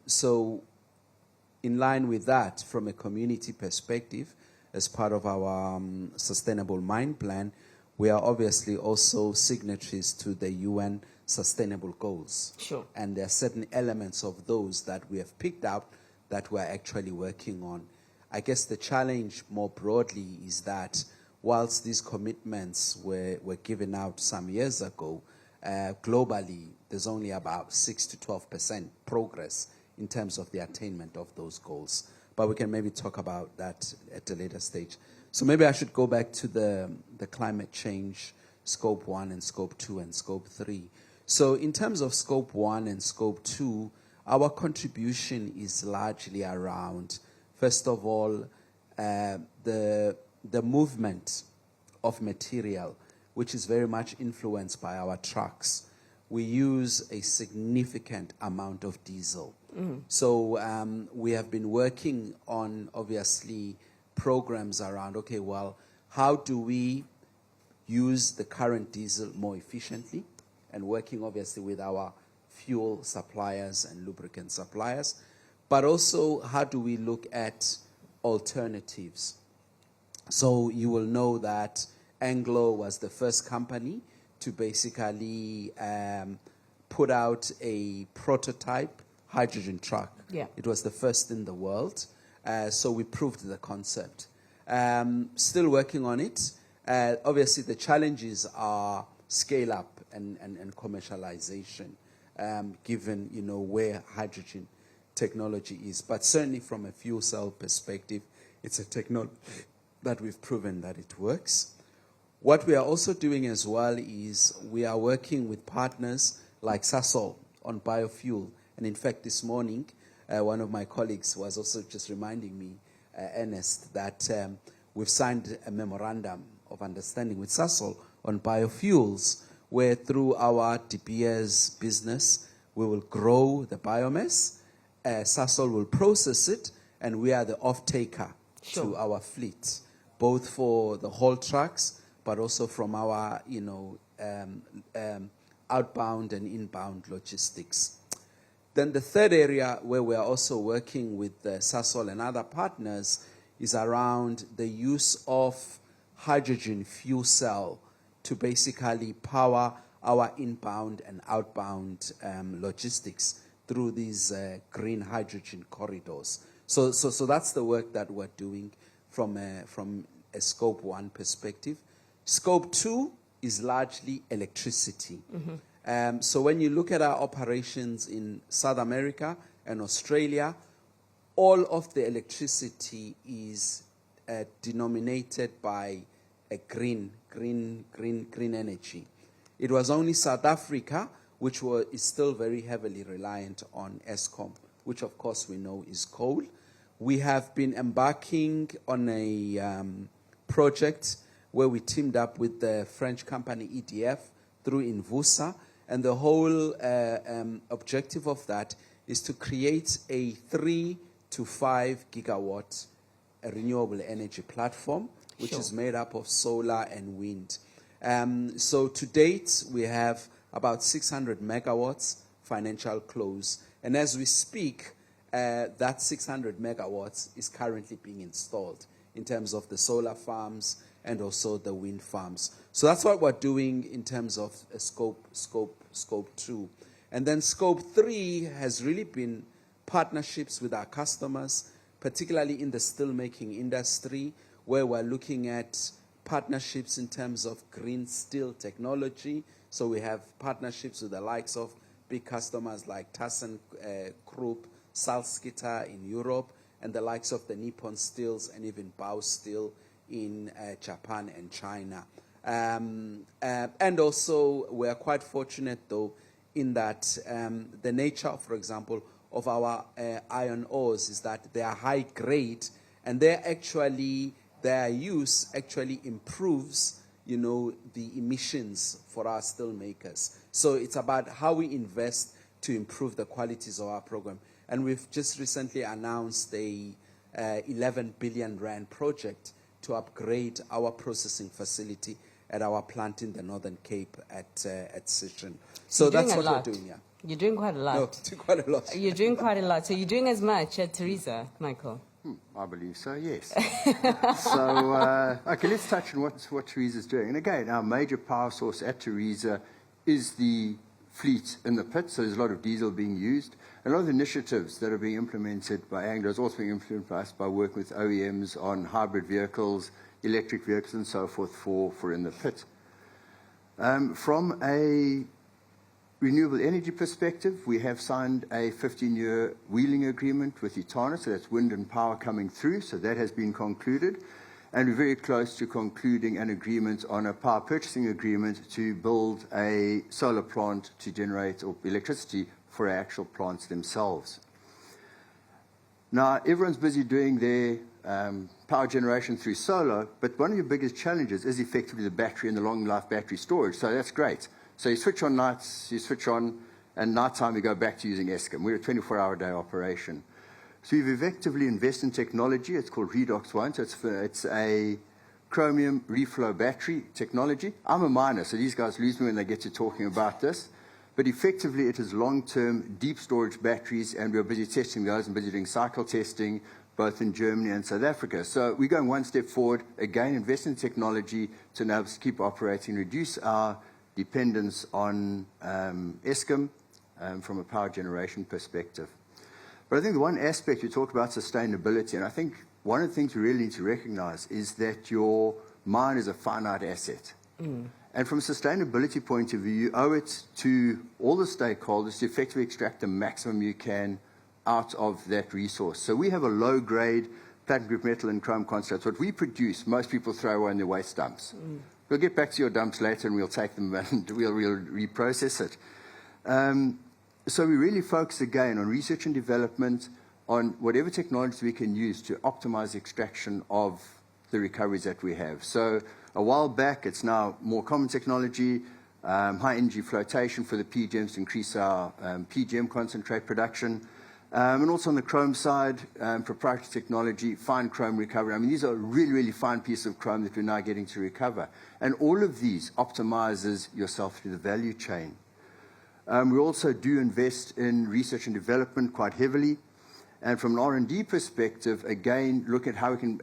Speaker 3: So in line with that, from a community perspective, as part of our Sustainable Mine Plan, we are obviously also signatories to the UN Sustainable Goals.
Speaker 1: Sure.
Speaker 3: And there are certain elements of those that we have picked up that we're actually working on. I guess the challenge more broadly is that whilst these commitments were given out some years ago, globally, there's only about 6 to 12% progress in terms of the attainment of those goals. But we can maybe talk about that at a later stage. So maybe I should go back to the climate change, Scope 1 and Scope 2 and Scope 3. So in terms of Scope 1 and Scope 2, our contribution is largely around, first of all, the movement of material, which is very much influenced by our trucks. We use a significant amount of diesel. So we have been working on, obviously, programs around, okay, well, how do we use the current diesel more efficiently? And working, obviously, with our fuel suppliers and lubricant suppliers. But also, how do we look at alternatives? So you will know that Anglo was the first company to basically put out a prototype hydrogen truck.
Speaker 1: Yeah.
Speaker 3: It was the first in the world. So we proved the concept. Still working on it. Obviously, the challenges are scale up and commercialization, given where hydrogen technology is. But certainly from a fuel cell perspective, it's a technology that we've proven that it works. What we are also doing as well is we are working with partners like Sasol on biofuel. And in fact, this morning, one of my colleagues was also just reminding me, Ernest, that we've signed a memorandum of understanding with Sasol on biofuels, where through our De Beers business, we will grow the biomass, Sasol will process it, and we are the off-taker to our fleet, both for the haul trucks, but also from our, outbound and inbound logistics. Then the third area where we are also working with Sasol and other partners is around the use of hydrogen fuel cell to basically power our inbound and outbound logistics through these green hydrogen corridors. So that's the work that we're doing from a Scope 1 perspective. Scope 2 is largely electricity. So when you look at our operations in South America and Australia, all of the electricity is denominated by a green energy. It was only South Africa, which is still very heavily reliant on Eskom, which of course we know is coal. We have been embarking on a project where we teamed up with the French company EDF through Invusa, and the whole objective of that is to create a 3 to 5 gigawatt renewable energy platform, which is made up of solar and wind. So to date, we have about 600 megawatts financial close. And as we speak, that 600 megawatts is currently being installed in terms of the solar farms and also the wind farms. So that's what we're doing in terms of scope 2. And then Scope 3 has really been partnerships with our customers, particularly in the steelmaking industry, where we're looking at partnerships in terms of green steel technology. So we have partnerships with the likes of big customers like ThyssenKrupp, Salzgitter in Europe, and the likes of the Nippon Steels and even Bao Steel in Japan and China. And also, we are quite fortunate, though, in that the nature, for example, of our iron ores is that they are high grade, and their use actually improves, the emissions for our steel makers. So it's about how we invest to improve the qualities of our program. And we've just recently announced a 11 billion rand project to upgrade our processing facility at our plant in the Northern Cape at Sishen. So that's what we're doing, yeah.
Speaker 1: You're doing quite a lot.
Speaker 3: No, quite a lot.
Speaker 1: You're doing quite a lot. So you're doing as much at Teresa, Michael?
Speaker 4: I believe so, yes. So, okay, let's touch on what Teresa's doing. And again, our major power source at Teresa is the fleet in the pit, so there's a lot of diesel being used. A lot of initiatives that are being implemented by Anglo is also being influenced by us by working with OEMs on hybrid vehicles, electric vehicles, and so forth for in the pit. From a renewable energy perspective, we have signed a 15-year wheeling agreement with Etana, so that's wind and power coming through, so that has been concluded. And we're very close to concluding an agreement on a power purchasing agreement to build a solar plant to generate electricity for our actual plants themselves. Now, everyone's busy doing their power generation through solar, but one of your biggest challenges is effectively the battery and the long-life battery storage, so that's great. So you switch on nights, you switch on, and nighttime you go back to using Eskom. We're a 24-hour-a-day operation. So we've effectively invested in technology. It's called Redox One, so it's a chromium reflow battery technology. I'm a miner, so these guys lose me when they get to talking about this. But effectively, it is long-term, deep storage batteries, and we're busy testing those and busy doing cycle testing, both in Germany and South Africa. So we're going one step forward, again, invest in technology to now keep operating, reduce our dependence on Eskom from a power generation perspective. But I think the one aspect you talk about sustainability, and I think one of the things we really need to recognize is that your mine is a finite asset. And from a sustainability point of view, you owe it to all the stakeholders to effectively extract the maximum you can out of that resource. So we have a low-grade platinum group metal and chrome concentrates. What we produce, most people throw away in their waste dumps. We'll get back to your dumps later and we'll take them and we'll reprocess it. So we really focus again on research and development, on whatever technology we can use to optimize the extraction of the recoveries that we have. So a while back, it's now more common technology, high energy flotation for the PGMs to increase our PGM concentrate production. And also on the chrome side, proprietary technology, fine chrome recovery. I mean, these are really, really fine pieces of chrome that we're now getting to recover. And all of these optimizes yourself through the value chain. We also do invest in research and development quite heavily. And from an R&D perspective, again, look at how we can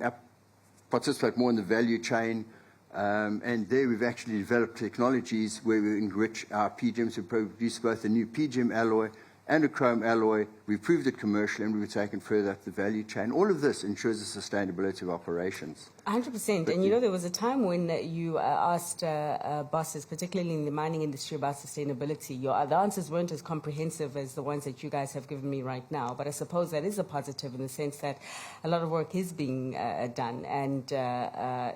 Speaker 4: participate more in the value chain. And there we've actually developed technologies where we enrich our PGMs to produce both a new PGM alloy and a chrome alloy. We've proved it commercially, and we've taken further up the value chain. All of this ensures the sustainability of operations.
Speaker 1: 100%. And you know, there was a time when you asked bosses, particularly in the mining industry, about sustainability. The answers weren't as comprehensive as the ones that you guys have given me right now. But I suppose that is a positive in the sense that a lot of work is being done, and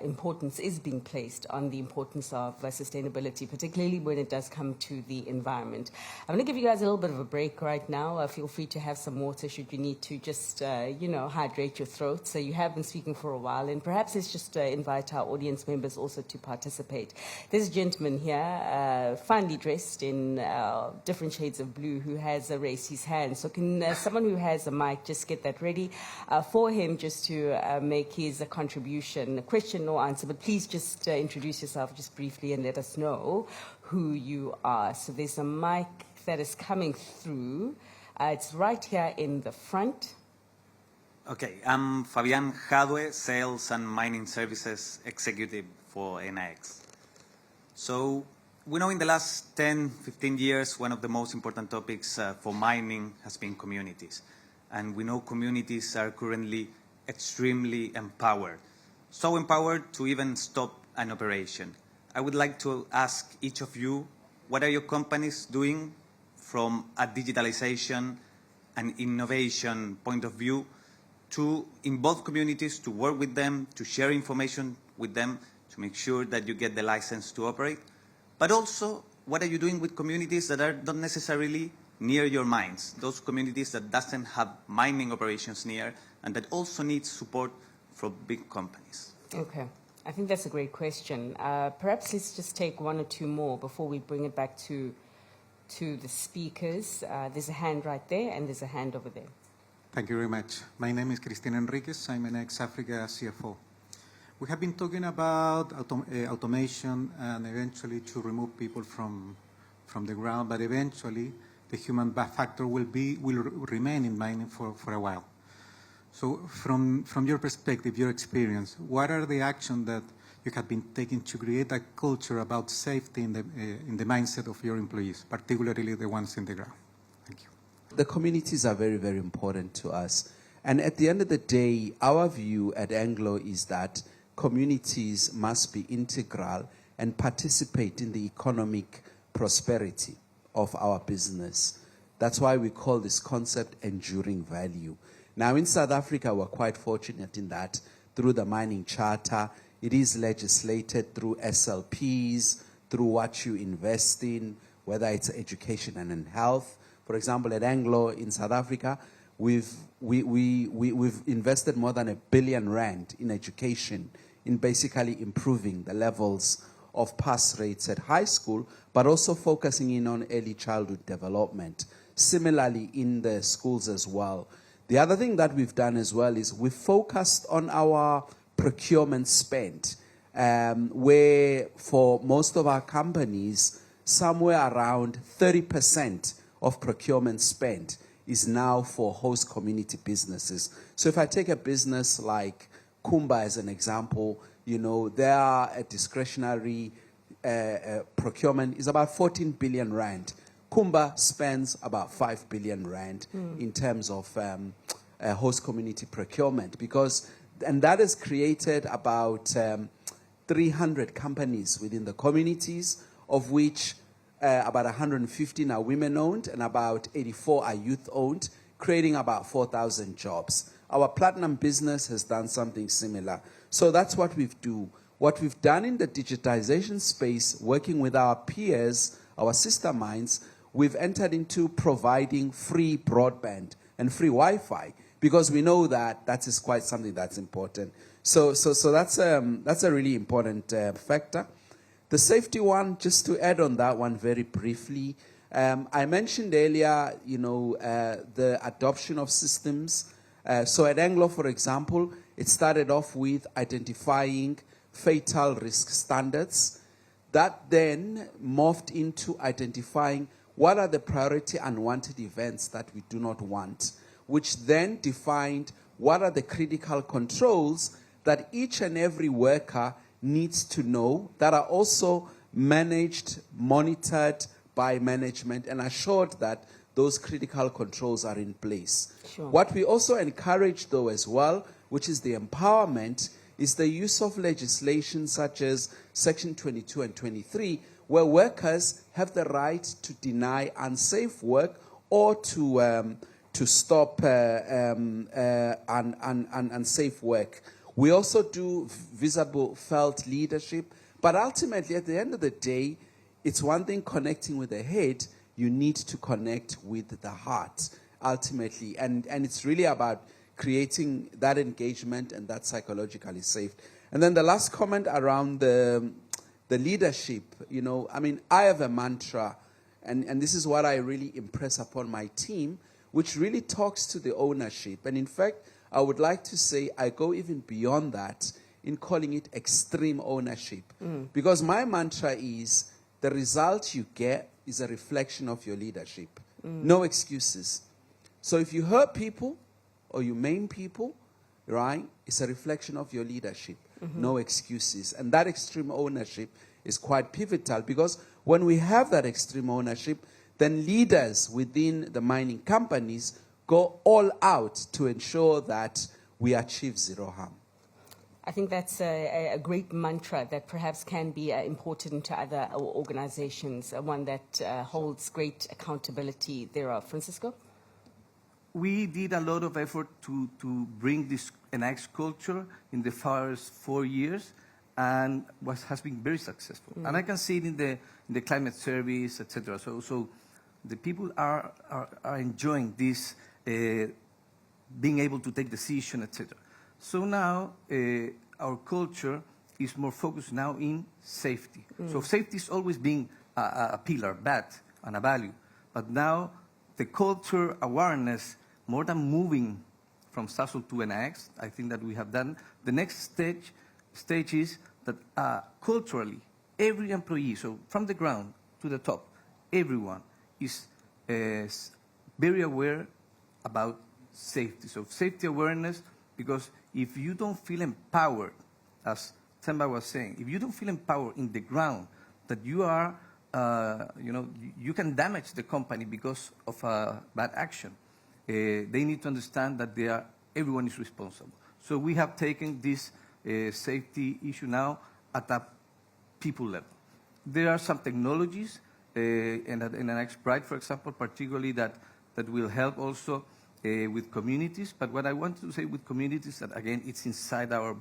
Speaker 1: importance is being placed on the importance of sustainability, particularly when it does come to the environment. I'm going to give you guys a little bit of a break right now. Feel free to have some water should you need to, just, hydrate your throat. So you have been speaking for a while, and perhaps let's just invite our audience members also to participate. There's a gentleman here, finely dressed in different shades of blue, who has raised his hand. So can someone who has a mic just get that ready for him, just to make his contribution, question or answer, but please just introduce yourself just briefly and let us know who you are. So there's a mic that is coming through. It's right here in the front.
Speaker 5: Okay, I'm Fabian Jadwe, Sales and Mining Services Executive for NIX. So we know in the last 10, 15 years, one of the most important topics for mining has been communities. And we know communities are currently extremely empowered. So empowered to even stop an operation. I would like to ask each of you, what are your companies doing from a digitalization and innovation point of view to involve communities, to work with them, to share information with them, to make sure that you get the license to operate? But also, what are you doing with communities that are not necessarily near your mines, those communities that doesn't have mining operations near and that also need support from big companies?
Speaker 1: Okay. I think that's a great question. Perhaps let's just take one or two more before we bring it back to the speakers. There's a hand right there, and there's a hand over there.
Speaker 6: Thank you very much. My name is Cristina Enriquez. I'm an ex-Africa CFO. We have been talking about automation and eventually to remove people from the ground, but eventually the human factor will remain in mining for a while. So from your perspective, your experience, what are the actions that you have been taking to create a culture about safety in the mindset of your employees, particularly the ones in the ground? Thank you.
Speaker 3: The communities are very, very important to us. And at the end of the day, our view at Anglo is that communities must be integral and participate in the economic prosperity of our business. That's why we call this concept enduring value. Now, in South Africa, we're quite fortunate in that through the mining charter, it is legislated through SLPs, through what you invest in, whether it's education and in health. For example, at Anglo in South Africa, we've invested more than R1 billion in education, in basically improving the levels of pass rates at high school, but also focusing in on early childhood development. Similarly, in the schools as well. The other thing that we've done as well is we've focused on our procurement spend, where for most of our companies, somewhere around 30% of procurement spend is now for host community businesses. So if I take a business like Kumba as an example, you know, their discretionary procurement is about 14 billion rand. Kumba spends about 5 billion rand in terms of host community procurement, and that has created about 300 companies within the communities, of which about 115 are women-owned and about 84 are youth-owned, creating about 4,000 jobs. Our platinum business has done something similar. So that's what we've done. What we've done in the digitization space, working with our peers, our sister mines, we've entered into providing free broadband and free Wi-Fi, because we know that that is quite something that's important. So that's a really important factor. The safety one, just to add on that one very briefly, I mentioned earlier, you know, the adoption of systems. So at Anglo, for example, it started off with identifying fatal risk standards. That then morphed into identifying what are the priority unwanted events that we do not want, which then defined what are the critical controls that each and every worker needs to know, that are also managed, monitored by management, and assured that those critical controls are in place.
Speaker 1: Sure.
Speaker 3: What we also encourage, though, as well, which is the empowerment, is the use of legislation such as Section 22 and 23, where workers have the right to deny unsafe work or to stop unsafe work. We also do visible, felt leadership, but ultimately, at the end of the day, it's one thing connecting with the head. You need to connect with the heart, ultimately, and it's really about creating that engagement and that psychologically safe. And then the last comment around the leadership, you know, I mean, I have a mantra, and this is what I really impress upon my team, which really talks to the ownership. And in fact, I would like to say I go even beyond that in calling it extreme ownership. Because my mantra is the result you get is a reflection of your leadership. No excuses. So if you hurt people or you maim people, right, it's a reflection of your leadership. No excuses. And that extreme ownership is quite pivotal, because when we have that extreme ownership, then leaders within the mining companies go all out to ensure that we achieve zero harm.
Speaker 1: I think that's a great mantra that perhaps can be important to other organizations, one that holds great accountability thereof. Francisco?
Speaker 2: We did a lot of effort to bring this NX culture in the first 4 years, and has been very successful. And I can see it in the climate service, etc. So the people are enjoying this, being able to take decisions, etc. So now our culture is more focused now in safety. So safety is always being a pillar, and a value. But now the culture awareness, more than moving from Sasol to NX, I think that we have done. The next stage is that culturally, every employee, so from the ground to the top, everyone is very aware about safety. So safety awareness, because if you don't feel empowered, as Themba was saying, if you don't feel empowered in the ground, that you are, you can damage the company because of a bad action. They need to understand that everyone is responsible. So we have taken this safety issue now at a people level. There are some technologies in the next Pride, for example, particularly that will help also with communities. But what I want to say with communities, that again, it's inside our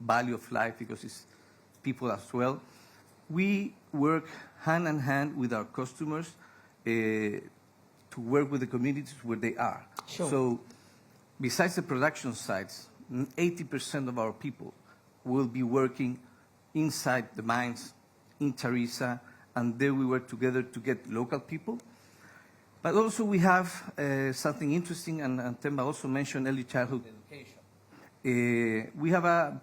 Speaker 2: value of life because it's people as well. We work hand in hand with our customers to work with the communities where they are.
Speaker 1: Sure.
Speaker 2: So besides the production sites, 80% of our people will be working inside the mines in Teresa, and there we work together to get local people. But also we have something interesting, and Themba also mentioned early childhood education. We have a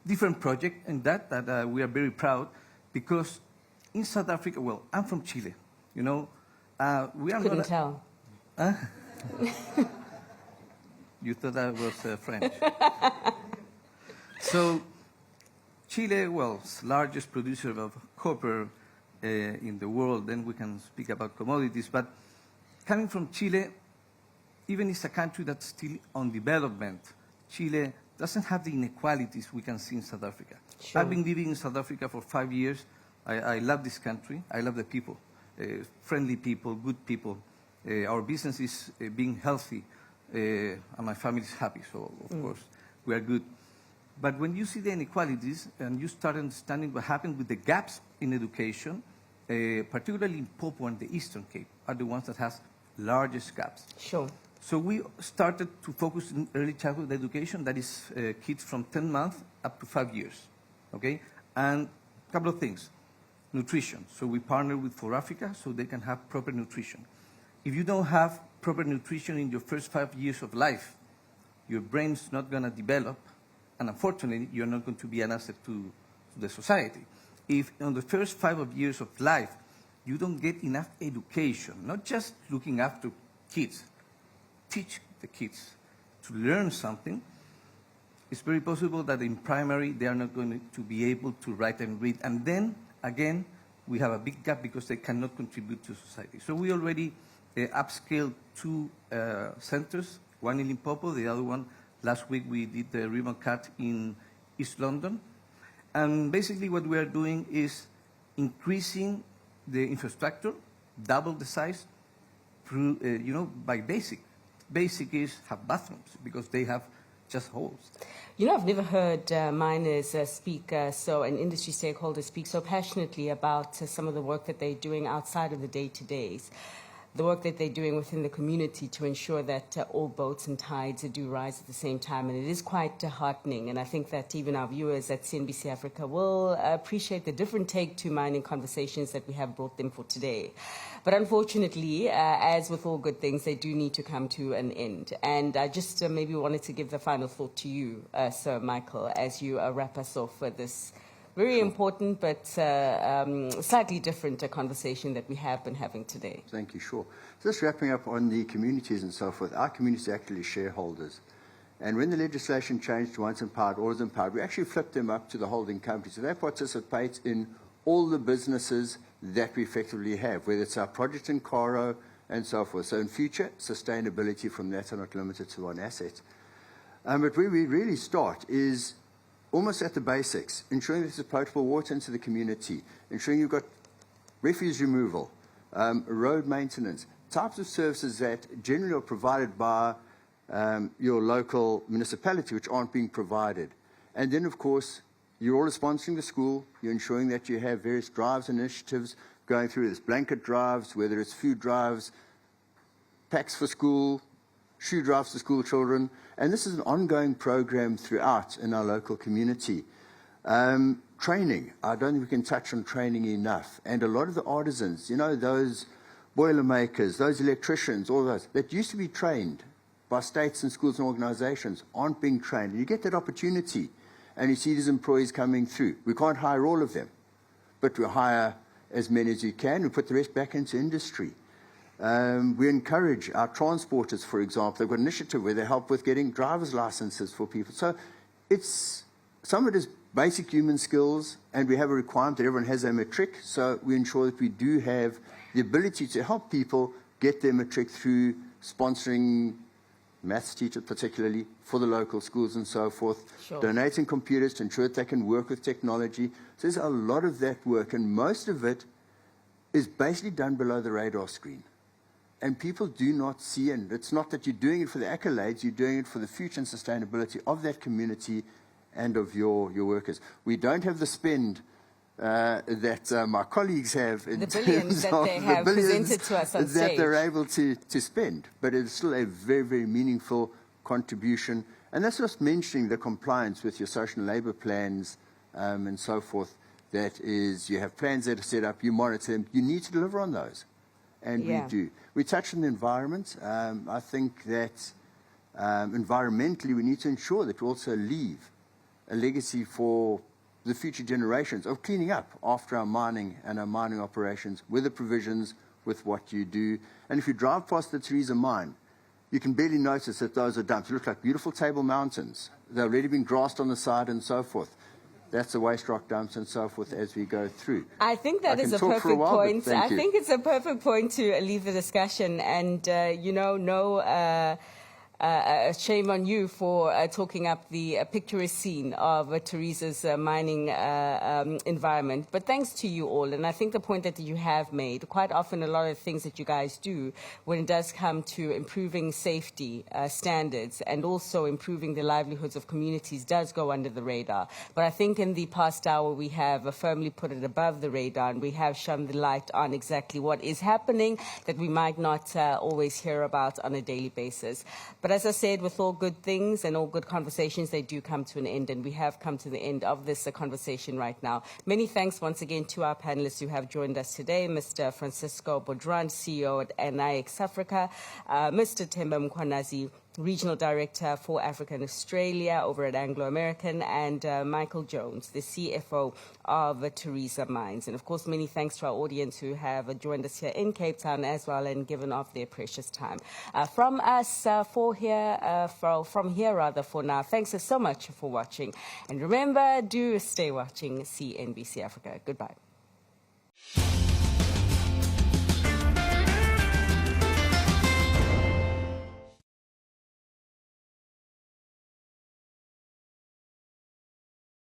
Speaker 2: different project in that we are very proud, because in South Africa, well, I'm from Chile, you know. We are
Speaker 1: Couldn't tell.
Speaker 2: Huh? You thought I was French. So Chile, well, is the largest producer of copper in the world. Then we can speak about commodities. But coming from Chile, even it's a country that's still on development, Chile doesn't have the inequalities we can see in South Africa.
Speaker 1: Sure.
Speaker 2: I've been living in South Africa for 5 years. I love this country. I love the people, friendly people, good people. Our business is being healthy, and my family is happy, so of course we are good. But when you see the inequalities and you start understanding what happened with the gaps in education, particularly in Popo and the Eastern Cape, are the ones that has largest gaps.
Speaker 1: Sure.
Speaker 2: So we started to focus on early childhood education, that is kids from 10 months up to 5 years, okay? And a couple of things. Nutrition. So we partner with For Africa so they can have proper nutrition. If you don't have proper nutrition in your first 5 years of life, your brain's not going to develop, and unfortunately, you're not going to be an asset to the society. If on the first 5 years of life, you don't get enough education, not just looking after kids, teach the kids to learn something, it's very possible that in primary, they are not going to be able to write and read. And then, again, we have a big gap because they cannot contribute to society. So we already upscaled 2 centers, one in Limpopo, the other one, last week we did the ribbon cut in East London. And basically what we are doing is increasing the infrastructure, double the size, through, by basic. Basic is have bathrooms, because they have just holes.
Speaker 1: You know, I've never heard miners speak, and industry stakeholders speak so passionately about some of the work that they're doing outside of the day-to-days, the work that they're doing within the community to ensure that all boats and tides do rise at the same time. And it is quite heartening. And I think that even our viewers at CNBC Africa will appreciate the different take to mining conversations that we have brought them for today. But unfortunately, as with all good things, they do need to come to an end. And I just maybe wanted to give the final thought to you, Sir Michael, as you wrap us off with this very important but slightly different conversation that we have been having today.
Speaker 4: Thank you, sure. Just wrapping up on the communities and so forth, our communities are actually shareholders. And when the legislation changed to once empowered, always empowered, we actually flipped them up to the holding company. So they participate in all the businesses that we effectively have, whether it's our project in Caro and so forth. So in future, sustainability from that are not limited to one asset. But where we really start is almost at the basics, ensuring there's potable water into the community, ensuring you've got refuse removal, road maintenance, types of services that generally are provided by your local municipality, which aren't being provided. And then, of course, you're all sponsoring the school. You're ensuring that you have various drives and initiatives going through this blanket drives, whether it's food drives, packs for school, shoe drives to school children. And this is an ongoing program throughout in our local community. Training. I don't think we can touch on training enough. And a lot of the artisans, you know, those boiler makers, those electricians, all those, that used to be trained by states and schools and organizations aren't being trained. And you get that opportunity, and you see these employees coming through. We can't hire all of them, but we hire as many as you can. We put the rest back into industry. We encourage our transporters, for example. They've got an initiative where they help with getting driver's licenses for people. So some of it is basic human skills, and we have a requirement that everyone has a matric. So we ensure that we do have the ability to help people get their matric through sponsoring maths teachers, particularly for the local schools and so forth,
Speaker 1: Sure.
Speaker 4: donating computers to ensure that they can work with technology. So there's a lot of that work, and most of it is basically done below the radar screen. And people do not see, and it's not that you're doing it for the accolades, you're doing it for the future and sustainability of that community and of your workers. We don't have the spend that my colleagues have in
Speaker 1: the billions that they have presented to us on
Speaker 4: that
Speaker 1: stage.
Speaker 4: they're able to spend. But it's still a very, very meaningful contribution. And that's just mentioning the compliance with your social and labor plans and so forth. That is, you have plans that are set up, you monitor them, you need to deliver on those. And we do. We touch on the environment. I think that environmentally we need to ensure that we also leave a legacy for the future generations of cleaning up after our mining and our mining operations with the provisions, with what you do. And if you drive past the Theresa mine, you can barely notice that those are dumps. They look like beautiful Table Mountains. They've already been grassed on the side and so forth. That's the waste rock dumps and so forth as we go through.
Speaker 1: I think that is a perfect point. I think it's a perfect point to leave the discussion. And, you know, no shame on you for talking up the picturesque scene of Theresa's mining environment. But thanks to you all. And I think the point that you have made, quite often a lot of things that you guys do when it does come to improving safety standards and also improving the livelihoods of communities does go under the radar. But I think in the past hour we have firmly put it above the radar and we have shone the light on exactly what is happening that we might not always hear about on a daily basis. But as I said, with all good things and all good conversations, they do come to an end, and we have come to the end of this conversation right now. Many thanks once again to our panelists who have joined us today, Mr. Francisco Bodran, CEO at NIX Africa, Mr. Themba Mkhwanazi, Regional Director for Africa and Australia over at Anglo American, and Michael Jones, the CFO of Theresa Mines. And of course, many thanks to our audience who have joined us here in Cape Town as well and given off their precious time. From us, from here for now, thanks so much for watching. And remember, do stay watching CNBC Africa. Goodbye.